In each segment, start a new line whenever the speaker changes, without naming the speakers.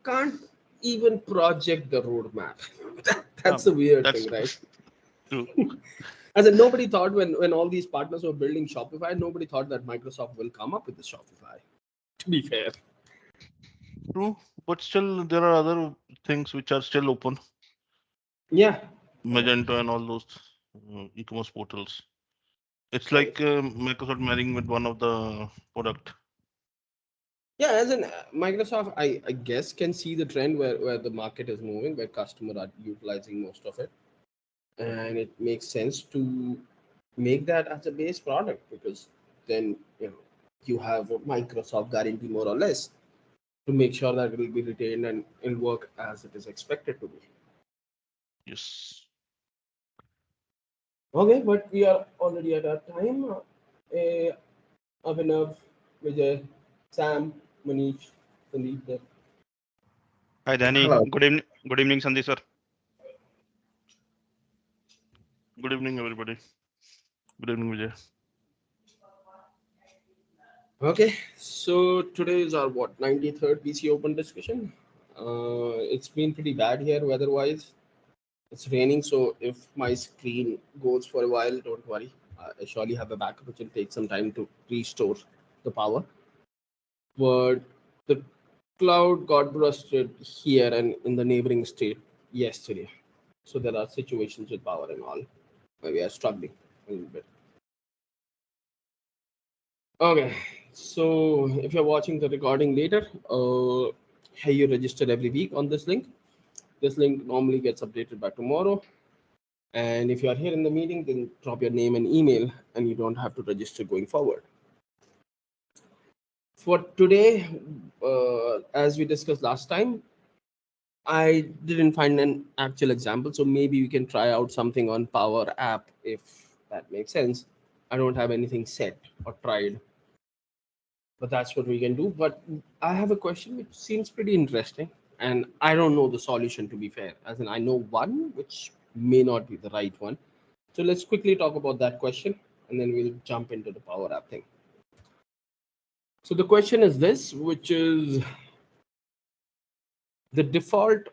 can't even project the roadmap. That's a weird
That's
thing, right?
true.
As in, nobody thought when all these partners were building Shopify, nobody thought that Microsoft will come up with the Shopify. To be fair,
True, but still there are other things which are still open.
yeah,
Magento and all those e-commerce portals. It's
right.
like Microsoft marrying with one of the product.
Yeah, as in Microsoft, I guess can see the trend where the market is moving, where customers are utilizing most of it, and it makes sense to make that as a base product because then you have a Microsoft guarantee more or less to make sure that it will be retained and it'll work as it is expected to be.
Yes.
Okay, but we are already at our time. Abhinav, Vijay, Sam, Manish, Sandeep. There.
Hi, Danny.
Hello.
Good evening. Good evening, Sandeep sir.
Good evening, everybody. Good evening, Vijay.
Okay, so today is our what 93rd PC Open discussion. It's been pretty bad here weather-wise. It's raining, so if my screen goes for a while, don't worry. I surely have a backup, which will take some time to restore the power. But the cloud got busted here and in the neighboring state yesterday. So there are situations with power and all where we are struggling a little bit. Okay, so if you're watching the recording later, hey, you register every week on this link. This link normally gets updated by tomorrow. And if you are here in the meeting, then drop your name and email, and you don't have to register going forward. For today, as we discussed last time, I didn't find an actual example, so maybe we can try out something on Power App if that makes sense. I don't have anything set or tried, but that's what we can do. But I have a question which seems pretty interesting, and I don't know the solution to be fair. As in, I know one which may not be the right one. So let's quickly talk about that question, and then we'll jump into the Power App thing. So the question is this, which is the default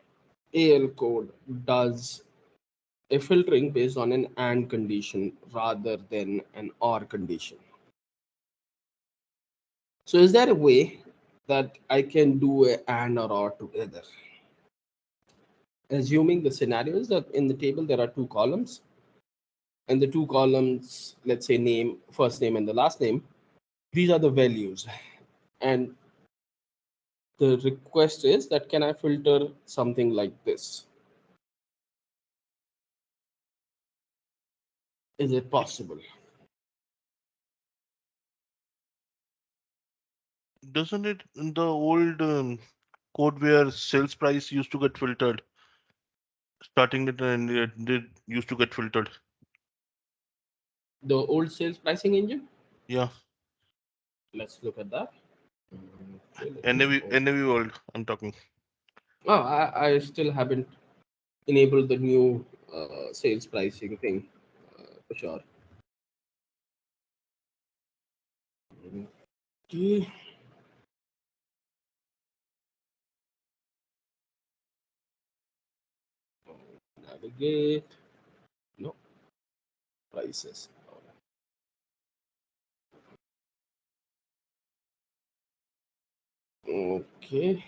AL code does a filtering based on an AND condition rather than an OR condition. So is there a way that I can do a AND or OR together? Assuming the scenario is that in the table there are two columns, and the two columns, let's say name, first name and the last name, these are the values. And the request is that can I filter something like this? Is it possible?
Doesn't it in the old code where sales price used to get filtered, starting it and it did used to get filtered?
The old sales pricing engine?
Yeah,
Let's look at that. Okay, let me
NAV
go.
NAV world. I'm talking.
Oh, I still haven't enabled the new sales pricing thing for sure. Okay. Navigate. No prices. Okay.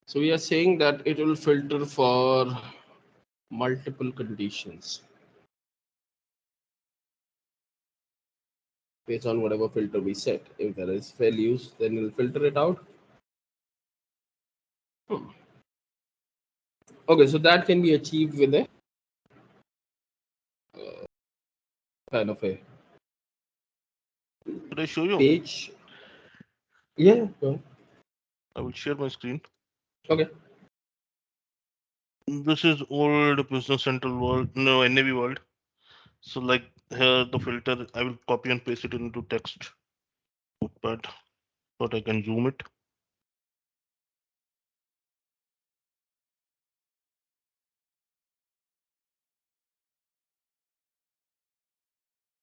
So we are saying that it will filter for multiple conditions based on whatever filter we set. If there is values, then it'll filter it out. Okay, so that can be achieved with a kind of a
Should I show you?
page. Yeah.
I will share my screen.
Okay.
This is old Business Central world, no NAV world. So like here the filter, I will copy and paste it into text. Notepad, but I can zoom it.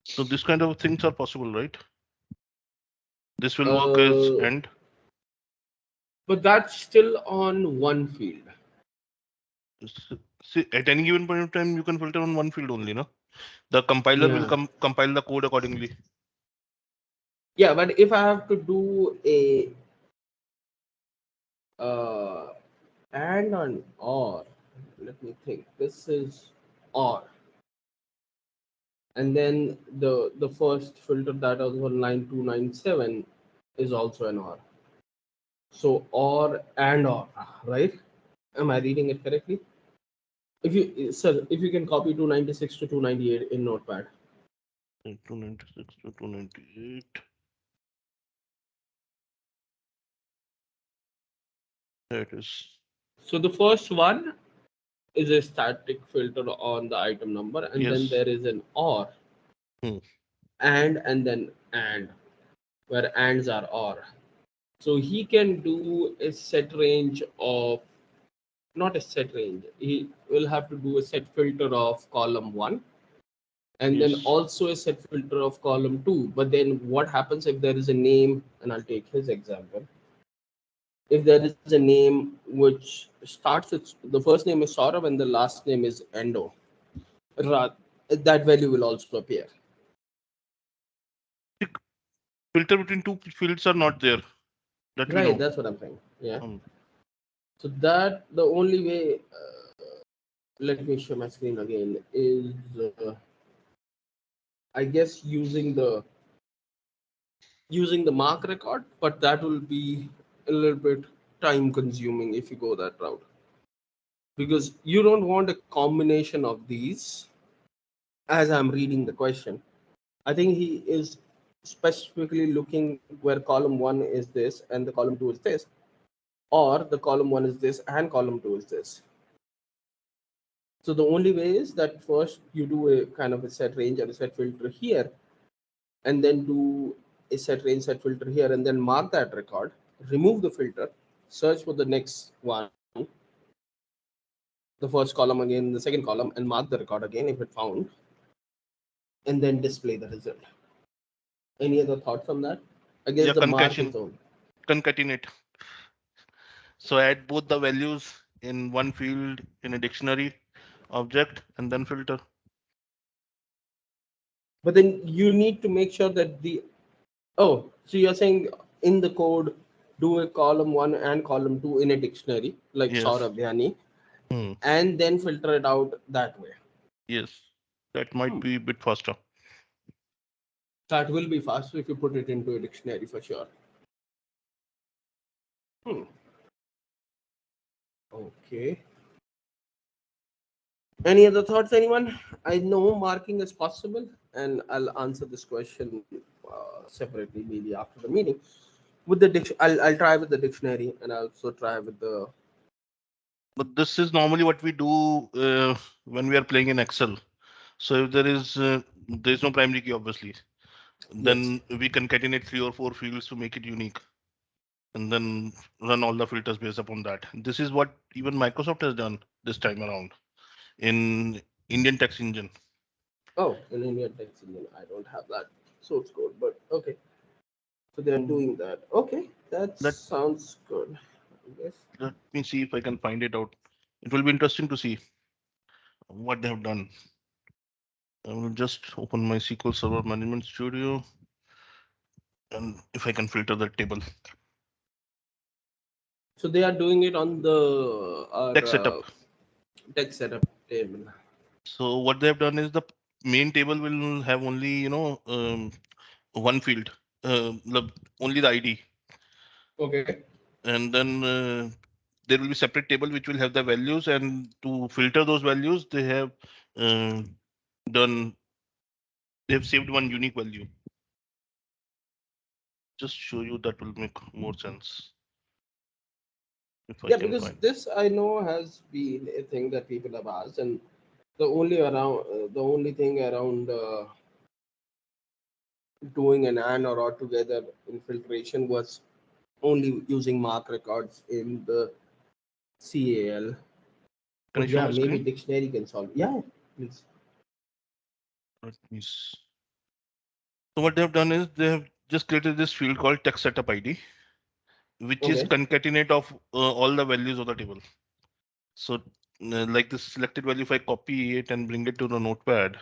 So this kind of things are possible, right? This will work as
Uh,
end.
but that's still on one field.
See, at any given point of time, you can filter on one field only, no? The compiler will
Yeah.
compile the code accordingly.
Yeah, but if I have to do a uh, and an or, let me think. This is or, and then the first filter that was on line 297 is also an or. So or and or, right? Am I reading it correctly? If you, sir, if you can copy 296 to 298 in Notepad.
296 to 298. There it is.
So the first one is a static filter on the item number, and then
Yes.
there is an or,
Hmm.
and then and, where ands are or. So he can do a set range of, not a set range. He will have to do a set filter of column one, and then
Yes.
also a set filter of column two. But then what happens if there is a name? And I'll take his example. If there is a name which starts with, the first name is Saurav and the last name is Endo, that value will also appear.
The filter between two fields are not there. That we
Right,
know.
that's what I'm saying. Yeah.
Um,
So that the only way, let me share my screen again, is I guess using the mark record, but that will be a little bit time consuming if you go that route, because you don't want a combination of these. As I'm reading the question, I think he is specifically looking where column one is this and the column two is this, or the column one is this and column two is this. So the only way is that first you do a kind of a set range or a set filter here, and then do a set range set filter here, and then mark that record, remove the filter, search for the next one, the first column again, the second column, and mark the record again if it found, and then display the result. Any other thoughts on that? I guess
yeah,
the mark is on.
concatenate. So add both the values in one field in a dictionary object and then filter.
But then you need to make sure that the, oh, so you're saying in the code, do a column one and column two in a dictionary, like
Yes.
Saurabh Yani,
Hmm.
and then filter it out that way.
Yes. That might be a bit faster.
That will be faster if you put it into a dictionary for sure. Hmm. Okay. Any other thoughts, anyone? I know marking is possible, and I'll answer this question separately, maybe after the meeting. With the I'll try with the dictionary, and I'll also try with the.
But this is normally what we do when we are playing in Excel. So if there is no primary key, obviously,
Yes.
then we concatenate 3 or 4 fields to make it unique, and then run all the filters based upon that. This is what even Microsoft has done this time around in Indian text engine.
Oh, in Indian text engine, I don't have that source code, but okay. So they are doing that. Okay, that
Let
sounds good. I guess.
let me see if I can find it out. It will be interesting to see what they have done. I will just open my SQL Server Management Studio, and if I can filter that table.
So they are doing it on the
Text setup.
text setup table.
So what they have done is the main table will have only one field, only the ID,
Okay.
and then there will be separate table which will have the values, and to filter those values they have uh, done they have saved one unique value. Just show you, that will make more sense if I
Yeah,
can
because
find.
this I know has been a thing that people have asked, and the only thing around doing an and or together infiltration was only using mark records in the CAL.
Can I
But
show
yeah,
my
maybe
screen?
dictionary can solve. Yeah, please.
Let me So what they have done is they have just created this field called text setup ID, which is
Okay.
concatenate of all the values of the table. So like this selected value, if I copy it and bring it to the notepad,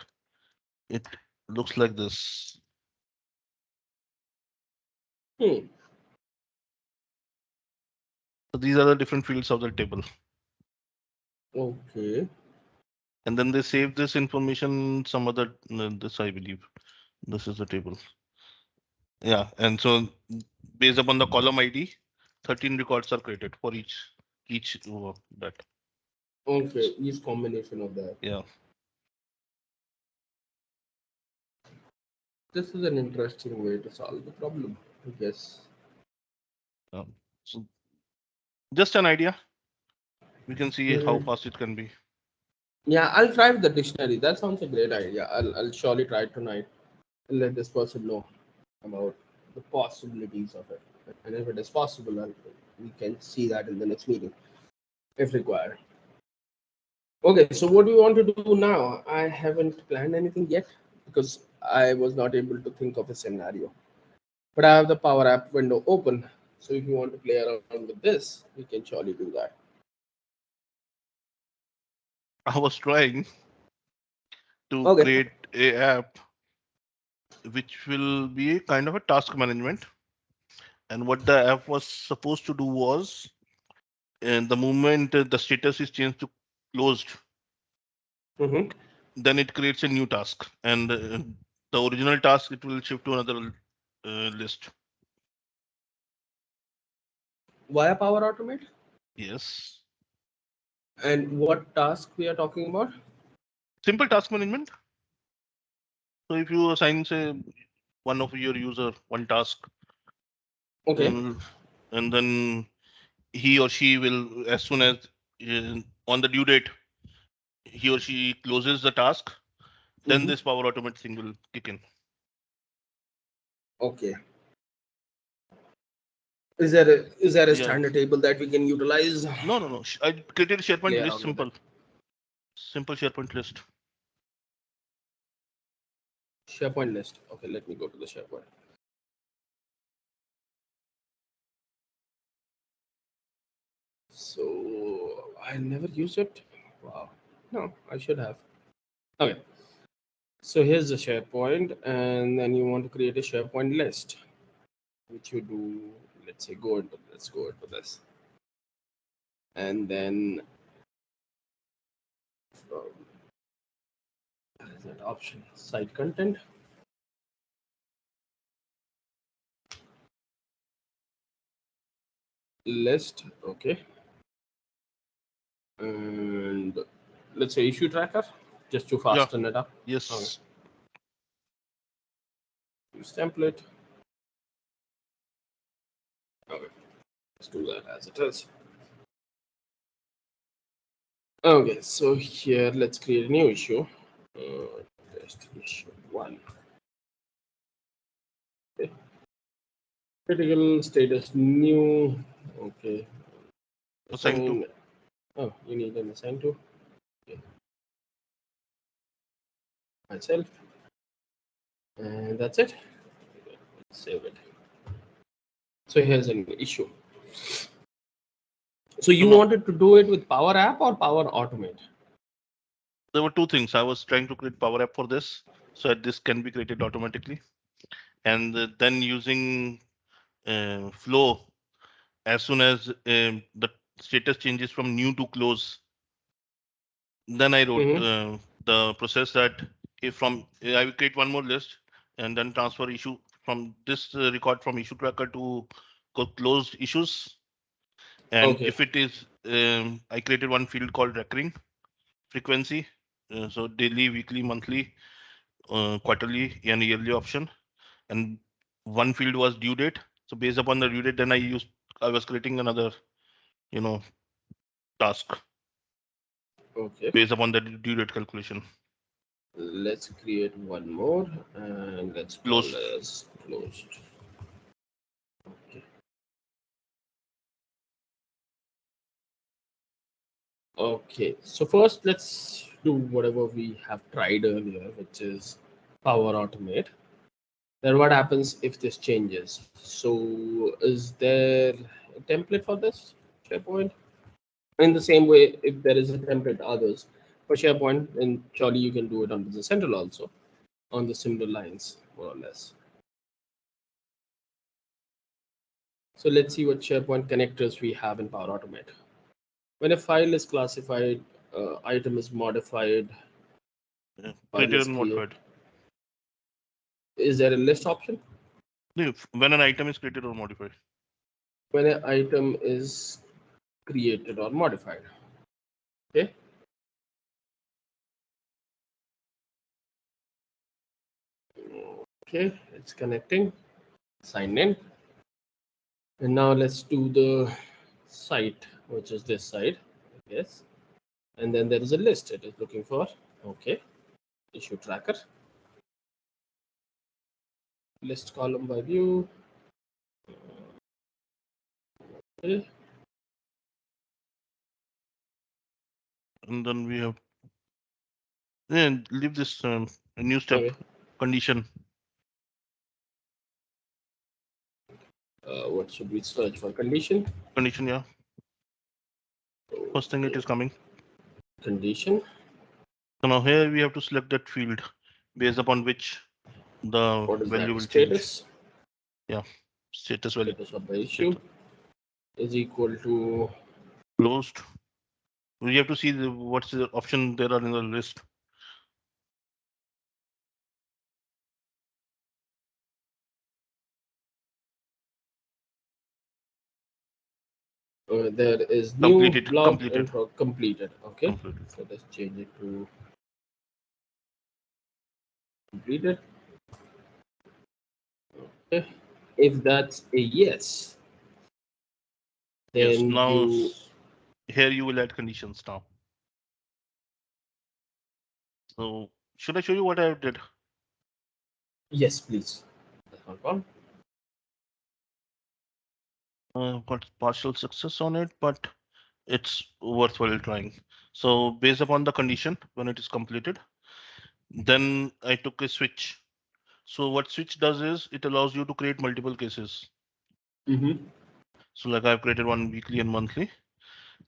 it looks like this.
Hmm.
So these are the different fields of the table.
Okay.
And then they save this information some other, this I believe. This is the table. Yeah, and so based upon the column ID, 13 records are created for each that.
Okay. Each combination of that.
Yeah.
This is an interesting way to solve the problem, I guess.
So just an idea. We can see how
Hmm.
fast it can be.
Yeah, I'll try with the dictionary. That sounds a great idea. I'll surely try it tonight and let this person know about the possibilities of it. And if it is possible, we can see that in the next meeting if required. Okay, so what do you want to do now? I haven't planned anything yet because I was not able to think of a scenario. But I have the Power App window open. So if you want to play around with this, we can surely do that.
I was trying to
Okay.
create a app which will be a kind of a task management. And what the app was supposed to do was, and the moment the status is changed to closed,
Mm-hmm.
then it creates a new task, and the original task it will shift to another list.
Via Power Automate?
Yes,
And what task we are talking about?
simple task management. So if you assign say one of your user one task,
Okay.
and and then he or she will, as soon as on the due date he or she closes the task, then
Mm-hmm.
this Power Automate thing will kick in.
Okay. Is there a
Yeah.
standard table that we can utilize?
No. I created a SharePoint
Play
list,
around with it.
simple SharePoint list.
SharePoint list. Okay, let me go to the SharePoint. So I never use it. Wow. No, I should have. Okay. So here's the SharePoint, and then you want to create a SharePoint list, which you do. Let's say let's go into this, and then what is that option? Site content list. Okay, and let's say issue tracker, just to
Yeah.
fasten it up. Okay,
Yes.
use template. Okay, let's do that as it is. Okay, so here let's create a new issue. Test issue 1. Okay. Critical status new. Okay.
Assign to.
Assign. Oh, you need an assign to. Okay. Myself. And that's it. Save it. So here's an issue. So
No,
you
no.
wanted to do it with Power App or Power Automate?
There were two things. I was trying to create Power App for this, so that this can be created automatically, and then using Flow, as soon as the status changes from new to close, then I wrote
Mm-hmm.
the process that if from I will create one more list and then transfer issue from this record from issue tracker to closed issues. And
Okay.
if it is, I created one field called recurring frequency. So daily, weekly, monthly, quarterly, and yearly option. And one field was due date. So based upon the due date, then I was creating another, you know, task
Okay.
based upon the due date calculation.
Let's create one more and let's call
Closed.
this closed. Okay. Okay. So first let's do whatever we have tried earlier, which is Power Automate. Then what happens if this changes? So is there a template for this SharePoint? In the same way, if there is a template others for SharePoint, then surely you can do it on Business Central also on the similar lines, more or less. So let's see what SharePoint connectors we have in Power Automate. When a file is classified, item is modified,
Yeah.
file
Created
is
and
created.
modified.
Is there a list option?
When an item is created or modified.
When an item is created or modified. Okay. Okay, it's connecting. Sign in. And now let's do the site, which is this side. Yes. And then there is a list it is looking for. Okay. Issue tracker. List column by view. Okay.
And then we have leave this a new step
Okay.
condition.
What should we search for? Condition.
Condition, yeah. First thing it
Okay.
is coming.
Condition.
So now here we have to select that field based upon which the
What is
value
that?
will change.
Status.
Yeah, status value.
Status of the issue is equal to.
Closed. We have to see what's the option there are in the list.
There is new
Completed.
blob
Completed.
and completed. Okay.
Completed.
So let's change it to completed. Okay. If that's a yes,
Yes.
then
Now
you.
here you will add conditions now. So should I show you what I did?
Yes, please. That's not one.
Got partial success on it, but it's worthwhile trying. So based upon the condition when it is completed, then I took a switch. So what switch does is it allows you to create multiple cases.
Mm-hmm.
So like I've created one weekly and monthly,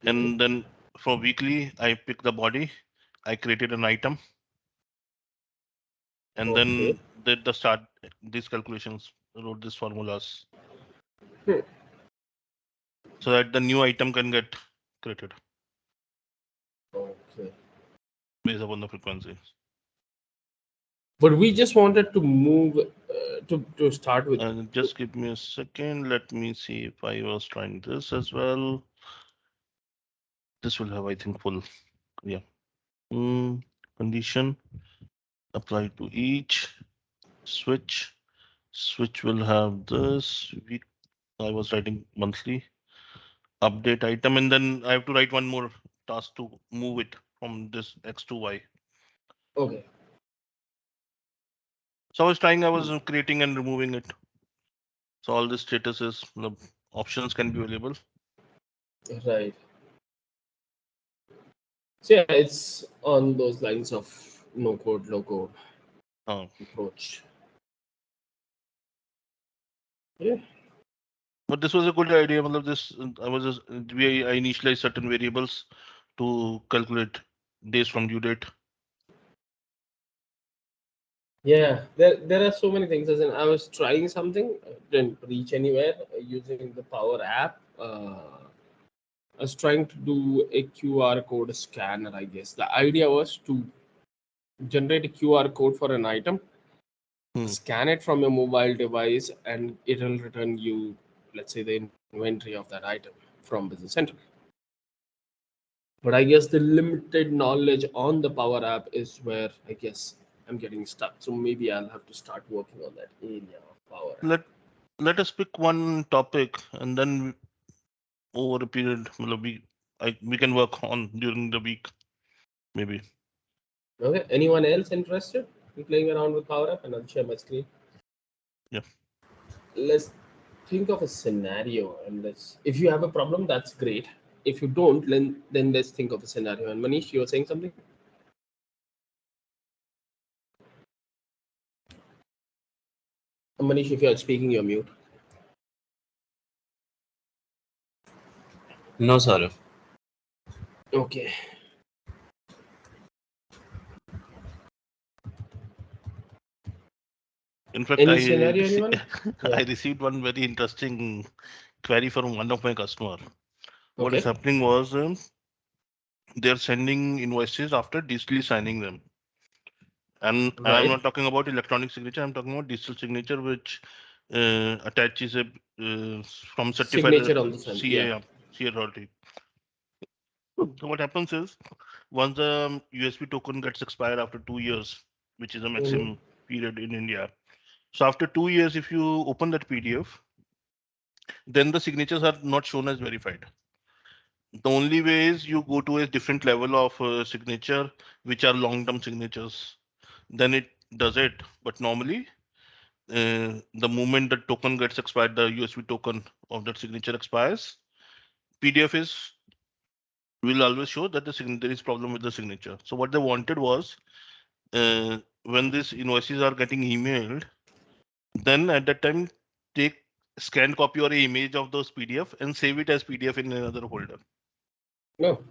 and then for weekly I pick the body, I created an item, and
Okay.
then did the start these calculations, wrote these formulas,
Hmm.
so that the new item can get created
Okay.
based upon the frequency.
But we just wanted to move to start with.
And just give me a second. Let me see if I was trying this as well. This will have, I think, full. Yeah. Condition apply to each switch. Switch will have this week. I was writing monthly update item, and then I have to write one more task to move it from this X to Y.
Okay.
So I was trying, I was creating and removing it. So all the statuses, the options can be available.
Right. So yeah, it's on those lines of no code, low code approach. Yeah.
But this was a good idea. This I was just I initialized certain variables to calculate days from due date.
Yeah, there are so many things. As in, I was trying something, didn't reach anywhere using the Power app. I was trying to do a QR code scanner, I guess. The idea was to generate a QR code for an item, scan it from your mobile device, and it will return you, let's say, the inventory of that item from Business Central. But I guess the limited knowledge on the Power app is where I guess I'm getting stuck. So maybe I'll have to start working on that area of Power app.
Let us pick one topic and then over a period we can work on during the week maybe.
Okay. Anyone else interested in playing around with Power App? And I'll share my screen.
Yeah.
Let's think of a scenario, and if you have a problem, that's great. If you don't, then let's think of a scenario. And Manish, you were saying something? Manish, if you're speaking, you're mute.
No, Saurav.
Okay.
In fact,
Any scenario, anyone?
I
Yeah.
received one very interesting query from one of my customer. What is
Okay.
happening was they're sending invoices after digitally signing them. And I'm
Right.
not talking about electronic signature. I'm talking about digital signature, which attaches a from certified
Signature on the send. Yeah.
CA authority. So what happens is once the USB token gets expired after 2 years, which is a
Mm-hmm.
maximum period in India. So after 2 years, if you open that PDF, then the signatures are not shown as verified. The only way is you go to a different level of signature, which are long-term signatures. Then it does it. But normally, the moment the token gets expired, the USB token of that signature expires, PDF is will always show that there is problem with the signature. So what they wanted was when these invoices are getting emailed, then at that time take scanned copy or a image of those PDF and save it as PDF in another folder.
No.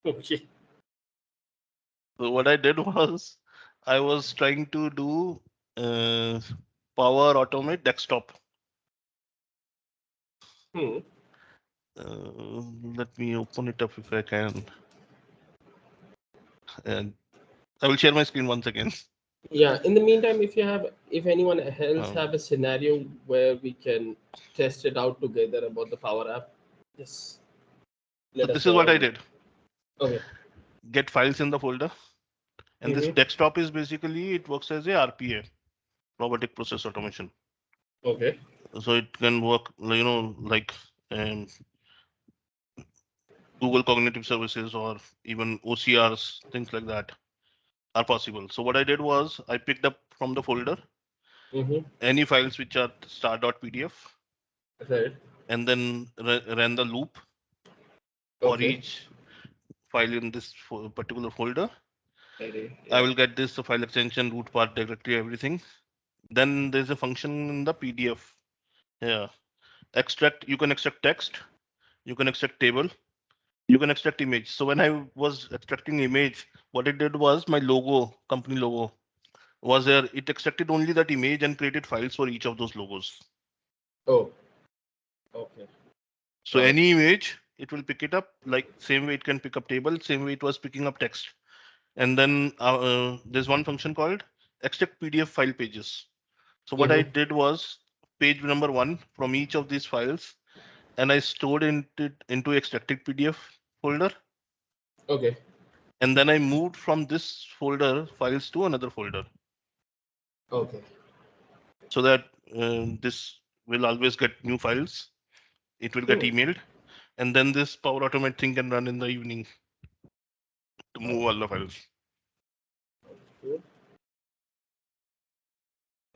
Okay.
So what I did was I was trying to do Power Automate desktop.
Hmm.
Let me open it up if I can. And I will share my screen once again.
Yeah. In the meantime, if anyone else
Um,
have a scenario where we can test it out together about the Power App, just
so
let us
this is
know
what I
on.
did.
Okay.
Get files in the folder. And this
Mm-hmm.
desktop is basically, it works as a RPA, robotic process automation.
Okay.
So it can work, like um, Google Cognitive Services or even OCRs, things like that are possible. So what I did was I picked up from the folder
Mm-hmm.
any files which are star.pdf
Right.
and then ran the loop for
Okay.
each file in this particular folder.
Ready.
I
Yeah.
will get this file extension, root path directory, everything. Then there's a function in the PDF. Yeah. Extract, you can extract text, you can extract table, you can extract image. So when I was extracting image, what it did was my logo, company logo was there. It extracted only that image and created files for each of those logos.
Oh. Okay.
So
Got it.
any image, it will pick it up like same way it can pick up table, same way it was picking up text. And then there's one function called extract PDF file pages. So what I
Mm-hmm.
did was page number 1 from each of these files, and I stored into extracted PDF folder.
Okay.
And then I moved from this folder files to another folder
Okay.
so that this will always get new files. It will get
Hmm.
emailed, and then this Power Automate thing can run in the evening to move all the files.
Good.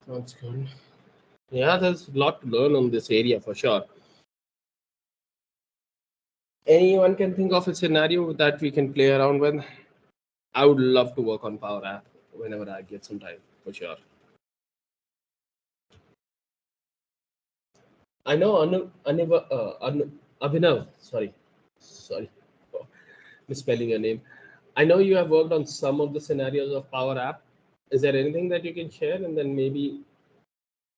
Sounds good. Yeah, there's a lot to learn on this area for sure. Anyone can think of a scenario that we can play around with? I would love to work on Power App whenever I get some time, for sure. I know Abhinav, sorry, for misspelling your name. I know you have worked on some of the scenarios of Power App. Is there anything that you can share, and then maybe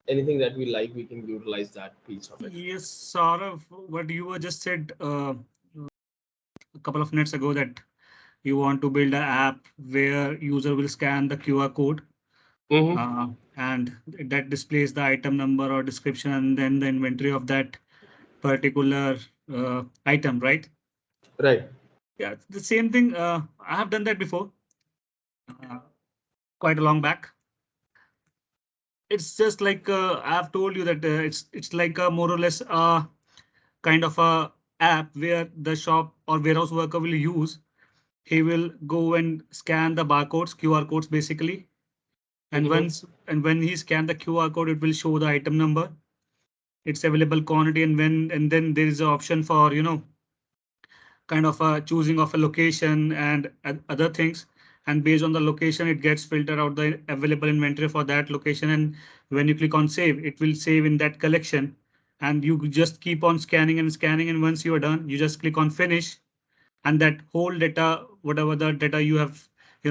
anything that we like, we can utilize that piece of it?
Yes, Saurav, what you were just said a couple of minutes ago that you want to build an app where user will scan the QR code
Mm-hmm.
and that displays the item number or description and then the inventory of that particular item, right?
Right.
Yeah, the same thing. I have done that before, uh, quite a long back. It's just like I've told you that it's like a more or less kind of a app where the shop or warehouse worker will use. He will go and scan the barcodes, QR codes basically. And
Mm-hmm.
when he scan the QR code, it will show the item number, its available quantity, and then there is an option for kind of a choosing of a location and other things. And based on the location, it gets filtered out the available inventory for that location. And when you click on save, it will save in that collection. and you just keep on scanning and scanning. And once you are done, you just click on finish, and that whole data, whatever the data you have,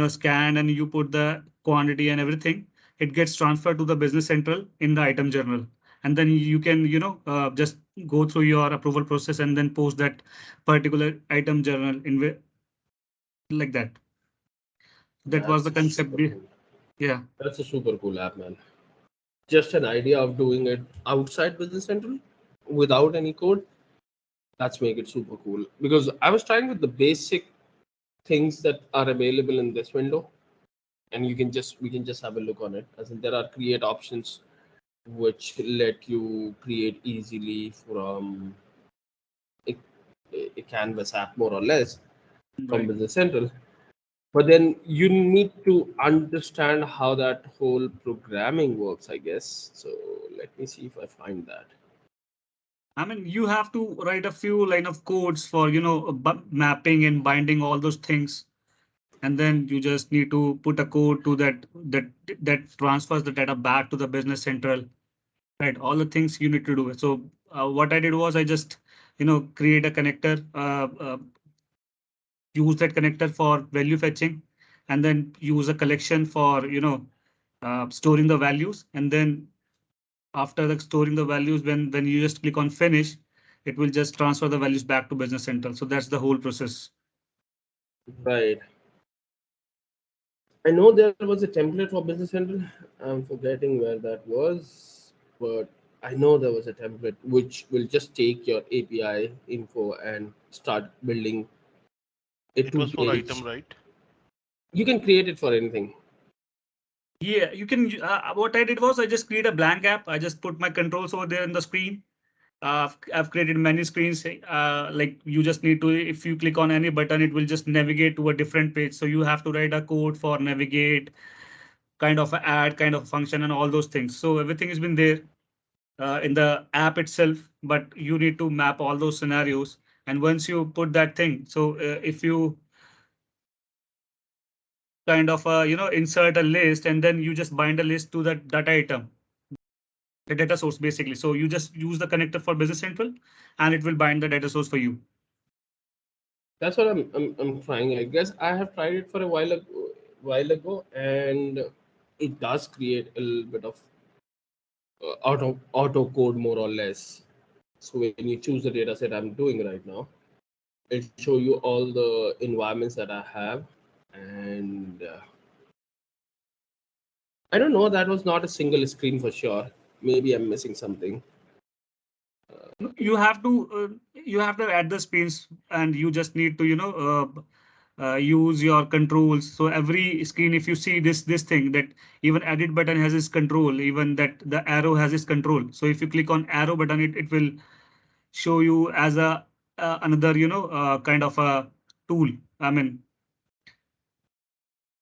scanned, and you put the quantity and everything, it gets transferred to the business central in the item journal. And then you can, just go through your approval process and then post that particular item journal like that. That was the
That's a
concept.
super cool.
Yeah.
That's a super cool app, man. Just an idea of doing it outside Business Central without any code. That's make it super cool. Because I was trying with the basic things that are available in this window, and we can just have a look on it. As in, there are create options which let you create easily from a, a canvas app, more or less, from
Right.
Business Central. But then you need to understand how that whole programming works, I guess. So let me see if I find that.
I mean, you have to write a few line of codes for, mapping and binding all those things. And then you just need to put a code to that transfers the data back to the business central, right? All the things you need to do. So what I did was I just, create a connector, use that connector for value fetching, and then use a collection for, storing the values. And then after the storing the values, when you just click on finish, it will just transfer the values back to business central. So that's the whole process.
Right. I know there was a template for Business Central. I'm forgetting where that was, but I know there was a template which will just take your API info and start building a
It was for item,
two-page.
right?
You can create it for anything.
Yeah, you can. What I did was I just create a blank app. I just put my controls over there in the screen. I've created many screens. Like you just need to, if you click on any button, it will just navigate to a different page. So you have to write a code for navigate, kind of a add, kind of function, and all those things. So everything has been there in the app itself, but you need to map all those scenarios. And once you put that thing, so if you kind of insert a list, and then you just bind a list to that data item, the data source basically. So you just use the connector for Business Central, and it will bind the data source for you.
That's what I'm trying. I guess I have tried it for a while ago, and it does create a little bit of auto code, more or less. So when you choose the data set I'm doing right now, it'll show you all the environments that I have, and I don't know. That was not a single screen for sure. Maybe I'm missing something.
You have to add the screens, and you just need to use your controls. So every screen, if you see this thing, that even edit button has its control, even that the arrow has its control. So if you click on arrow button, it will show you as a another kind of a tool. I mean,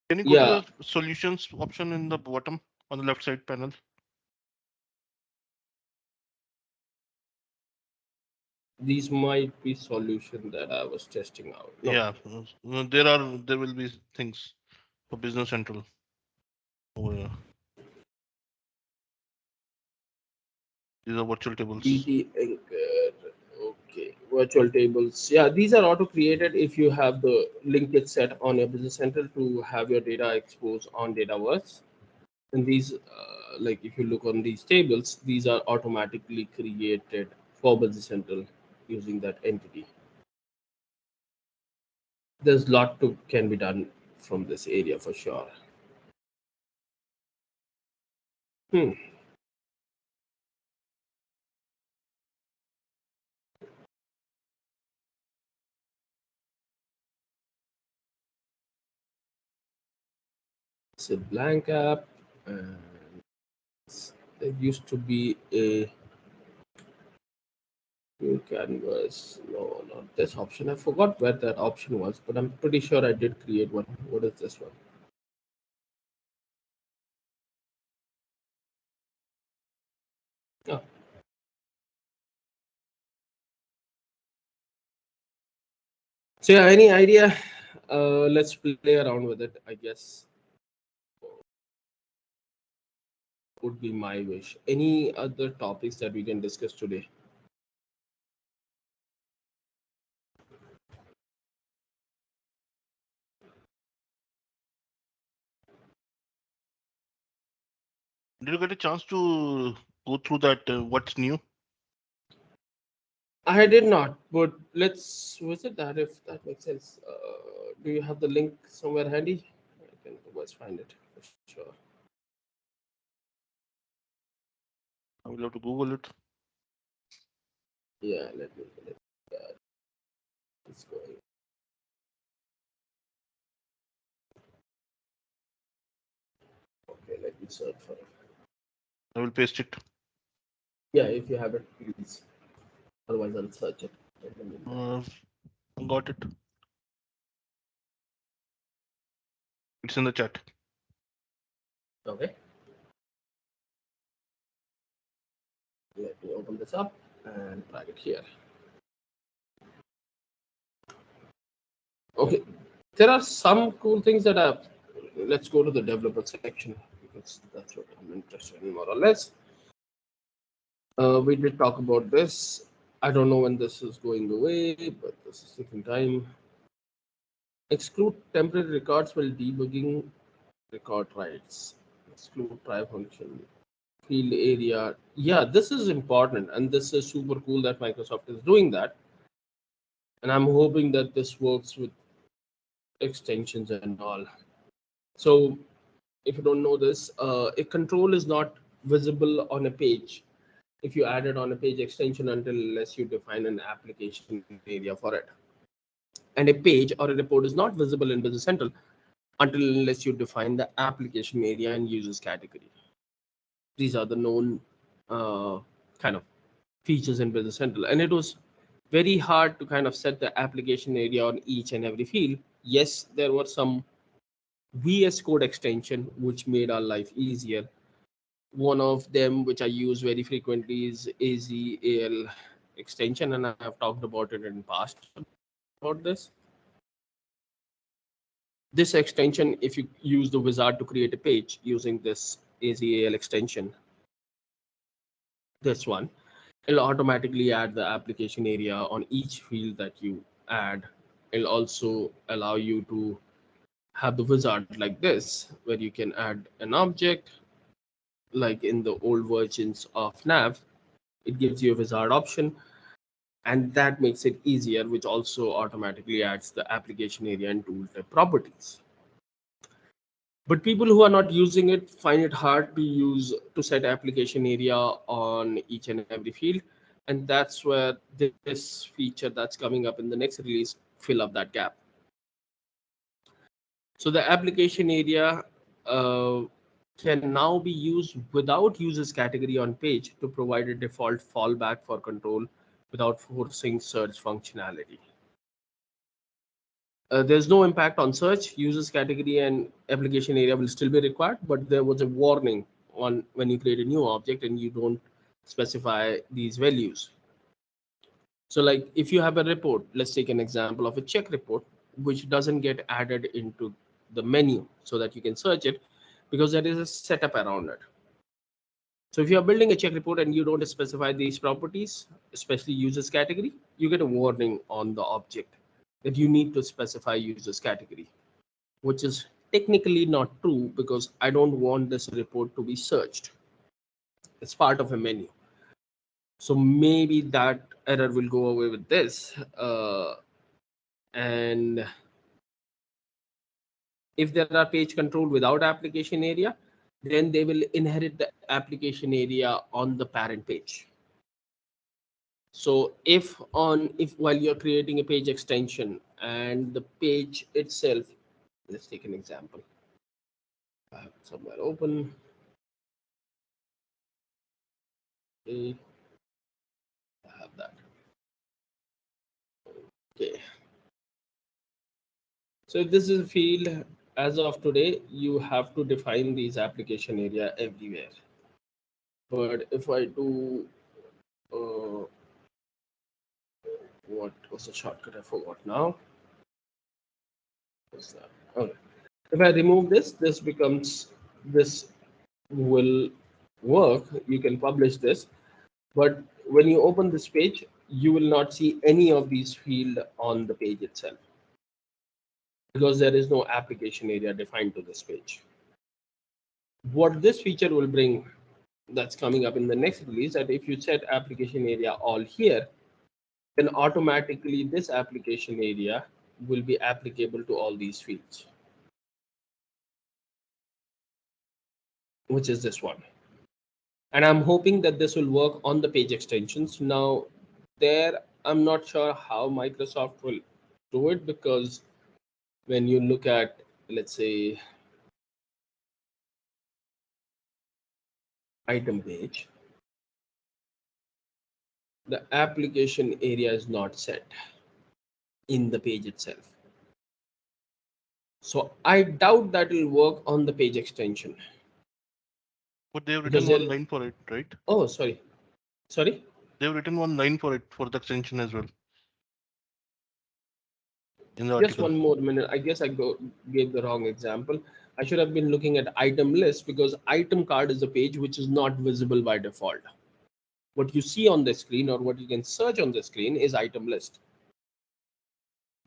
Can you go to
Yeah,
the solutions option in the bottom on the left side panel?
these might be solution that I was testing out. No,
Yeah, there will be things for Business Central over here. These are virtual tables.
BT Anchor. Okay, virtual tables. Yeah, these are auto created if you have the linkage set on your Business Central to have your data exposed on Dataverse. And these, like if you look on these tables, these are automatically created for Business Central using that entity. There's a lot to can be done from this area for sure. Hmm. It's a blank app, and there used to be a new canvas. No, not this option. I forgot where that option was, but I'm pretty sure I did create one. What is this one? Oh. So yeah, any idea? Let's play around with it, I guess. would be my wish. Any other topics that we can discuss today?
Did you get a chance to go through that? What's new?
I did not, but let's visit that if that makes sense. Do you have the link somewhere handy? I can otherwise find it for sure.
I will have to Google it.
Yeah, let it's going. Okay, let me search for it.
I will paste it.
Yeah, if you have it, please. Otherwise, I'll search it.
Got it. It's in the chat.
Okay. Let me open this up and drag it here. Okay, there are some cool things that are. Let's go to the developer section because that's what I'm interested in more or less. We did talk about this. I don't know when this is going away, but this is taking time. Exclude temporary records while debugging record writes. Exclude try function. Field area. Yeah, this is important, and this is super cool that Microsoft is doing that. And I'm hoping that this works with extensions and all. So if you don't know this, a control is not visible on a page if you add it on a page extension until unless you define an application area for it. And a page or a report is not visible in Business Central until unless you define the application area and users category. These are the known kind of features in Business Central. And it was very hard to kind of set the application area on each and every field. Yes, there were some VS Code extension which made our life easier. One of them which I use very frequently is AZAL extension, and I have talked about it in past about this. This extension, if you use the wizard to create a page using this AZAL extension, this one, it'll automatically add the application area on each field that you add. It'll also allow you to have the wizard like this, where you can add an object like in the old versions of Nav. It gives you a wizard option, and that makes it easier, which also automatically adds the application area and tooltip properties. But people who are not using it find it hard to use to set application area on each and every field, and that's where this feature that's coming up in the next release fill up that gap. So the application area can now be used without users category on page to provide a default fallback for control without forcing search functionality. There's no impact on search. Users category and application area will still be required, but there was a warning on when you create a new object and you don't specify these values. So like if you have a report, let's take an example of a check report, which doesn't get added into the menu so that you can search it because there is a setup around it. So if you are building a check report and you don't specify these properties, especially users category, you get a warning on the object that you need to specify users category, which is technically not true because I don't want this report to be searched. It's part of a menu. So maybe that error will go away with this. And if there are page control without application area, then they will inherit the application area on the parent page. So if while you're creating a page extension and the page itself, let's take an example. I have it somewhere open. Okay, I have that. Okay. So if this is a field, as of today, you have to define these application area everywhere. But if I do, what was the shortcut? I forgot now. What's that? Okay. If I remove this, this will work, you can publish this. But when you open this page, you will not see any of these fields on the page itself because there is no application area defined to this page. What this feature will bring, that's coming up in the next release, that if you set application area all here, then automatically this application area will be applicable to all these fields, which is this one. And I'm hoping that this will work on the page extensions. Now, there, I'm not sure how Microsoft will do it, because when you look at, let's say, item page, the application area is not set in the page itself. So I doubt that will work on the page extension.
But they've
Because
written one line for it, right?
Oh, sorry.
They've written one line for it for the extension as well. In the
Just
article.
one more minute. I guess I gave the wrong example. I should have been looking at item list, because item card is a page which is not visible by default. What you see on the screen or what you can search on the screen is item list.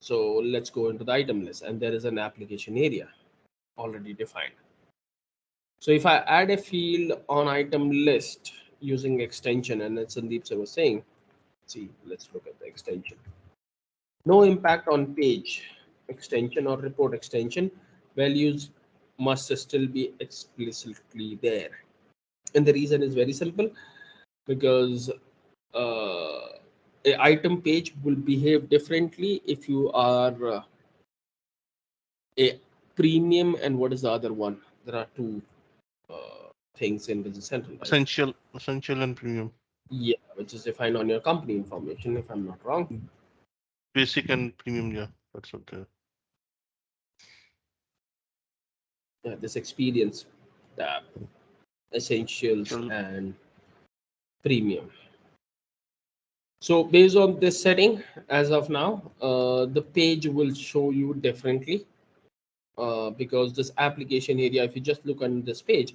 So let's go into the item list, and there is an application area already defined. So if I add a field on item list using extension, and as Sandeep sir was saying, see, let's look at the extension. No impact on page extension or report extension. Values must still be explicitly there. And the reason is very simple, because a item page will behave differently if you are a premium, and what is the other one? There are two things in Business Central, right?
Essential and premium.
Yeah, which is defined on your company information, if I'm not wrong.
Basic and premium, yeah, that's okay.
Yeah, this experience tab, essentials and premium. So based on this setting, as of now, the page will show you differently, because this application area, if you just look on this page,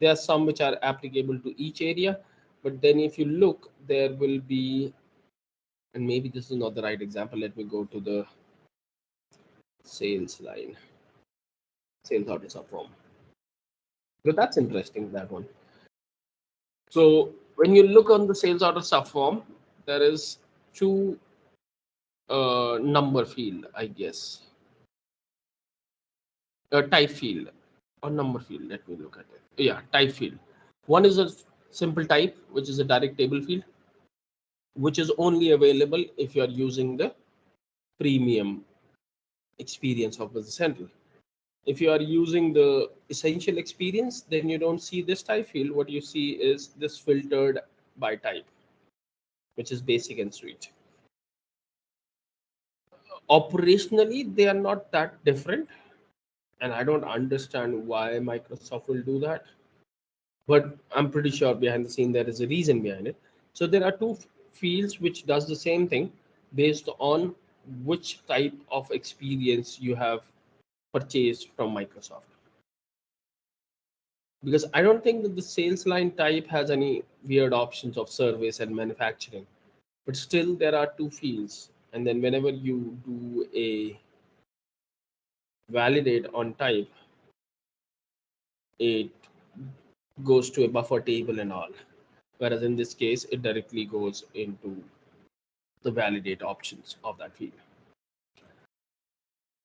there are some which are applicable to each area. But then if you look, there will be, and maybe this is not the right example. Let me go to the sales line, sales order subform. But that's interesting, that one. So when you look on the sales order subform, there is two number field, I guess, a type field or number field. Let me look at it. Yeah, type field. One is a simple type, which is a direct table field, which is only available if you are using the premium experience of Business Central. If you are using the essential experience, then you don't see this type field. What you see is this filtered by type, which is basic and suite. Operationally, they are not that different, and I don't understand why Microsoft will do that, but I'm pretty sure behind the scene there is a reason behind it. So there are two fields which does the same thing based on which type of experience you have purchased from Microsoft. Because I don't think that the sales line type has any weird options of service and manufacturing, but still there are two fields. And then whenever you do a validate on type, it goes to a buffer table and all. Whereas in this case, it directly goes into the validate options of that field.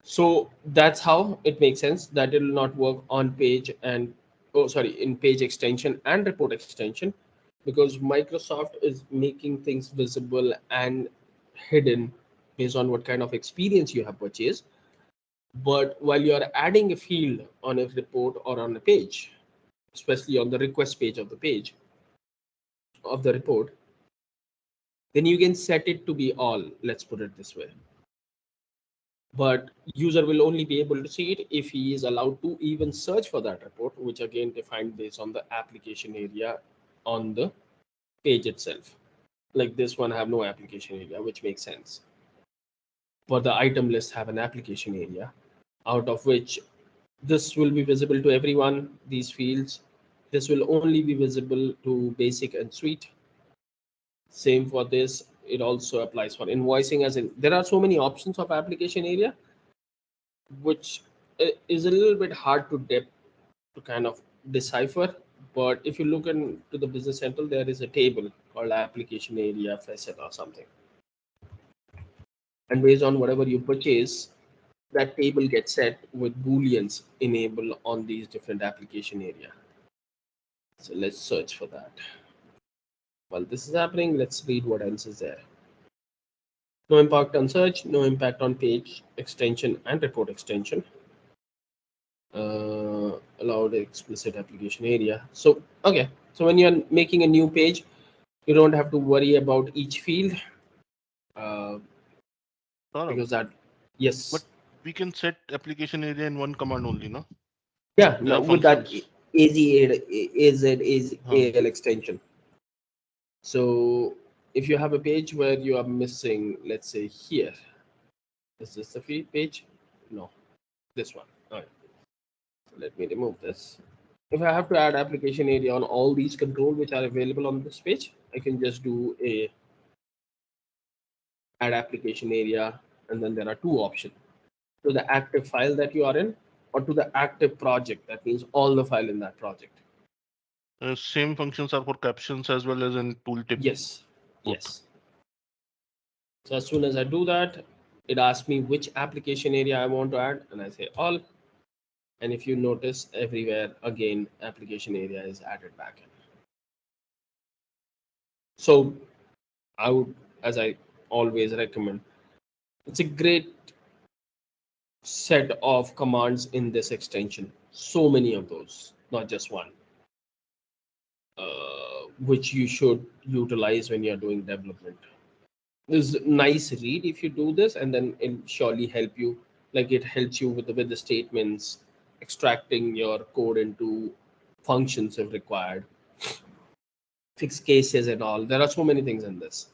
So that's how it makes sense that it will not work on page and, oh, sorry, in page extension and report extension, because Microsoft is making things visible and hidden based on what kind of experience you have purchased. But while you are adding a field on a report or on a page, especially on the request page of the page of the report, then you can set it to be all, let's put it this way. But user will only be able to see it if he is allowed to even search for that report, which again defined based on the application area on the page itself. Like this one have no application area, which makes sense. But the item list have an application area, out of which this will be visible to everyone, these fields, This will only be visible to basic and suite. Same for this. It also applies for invoicing, as in there are so many options of application area, which is a little bit hard to kind of decipher. But if you look into the Business Central, there is a table called application area facet or something. And based on whatever you purchase, that table gets set with booleans enable on these different application area. So let's search for that. While this is happening, let's read what else is there. No impact on search, no impact on page extension and report extension. Allowed explicit application area. So okay, so when you're making a new page, you don't have to worry about each field, because that, yes.
But we can set application area in one command only, no?
Yeah,
There
no,
are
with that
functions.
AZAL extension. So if you have a page where you are missing, let's say here, is this the page? No, this one. All right. So let me remove this. If I have to add application area on all these controls which are available on this page, I can just do a add application area, and then there are two options: to the active file that you are in, or to the active project. That means all the file in that project.
Same functions are for captions as well as in tooltip.
Yes.
Both.
Yes. So as soon as I do that, it asks me which application area I want to add, and I say all. And if you notice, everywhere again application area is added back in. So I would, as I always recommend, it's a great set of commands in this extension. So many of those, not just one, which you should utilize when you're doing development. It's a nice read if you do this, and then it'll surely help you. Like it helps you with the statements, extracting your code into functions if required, fixed cases and all. There are so many things in this.